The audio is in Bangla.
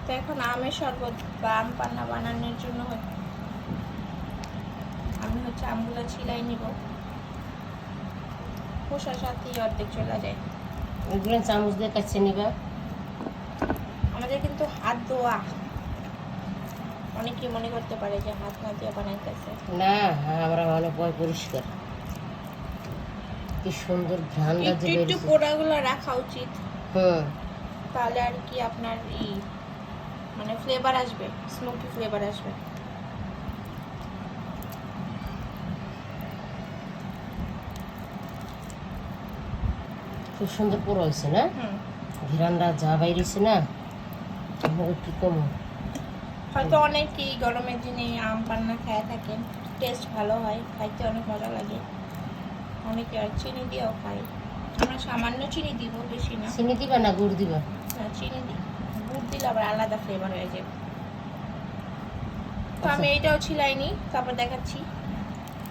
তো এখন আমের শরবত বা আম পান্না বানানোর জন্য আমি আমগুলো ছিলাই নিব, খোসার সাথেই অর্ধেক চলে যায়। এগুলো চামচ দিয়ে কাছে নিবা। আমাদের কিন্তু হাত ধোয়া, অনেকেই মনে করতে পারে যে হাত না দিয়ে বানাইতেছে। না, আমরা অনেক পরিষ্কার। কি সুন্দর ঘ্রাণটা যে একটু বেরিয়েছে। পোড়াগুলো রাখা উচিত, হুম, তাহলে আর কি আপনার মানে ফ্লেভার আসবে, স্মোকি ফ্লেভার আসবে। খুব সুন্দর পোড়া হয়েছে না? ঘ্রাণটা যা বাইরেছে না, একটু কম। হয়তো অনেকেই গরমের দিনে আম পান্না খেয়ে থাকেন, টেস্ট ভালো হয়, খাইতে অনেক মজা লাগে। অনেকে আর চিনি দিয়েও খাই, আমরা সামান্য চিনি দিব, বেশি না। চিনি দিবা না গুড় দিবা? না, চিনি দিই, গুড় দিলে আবার আলাদা ফ্লেভার হয়ে যাবে। তো আমি এইটাও ছিলাইনি, তারপর দেখাচ্ছি।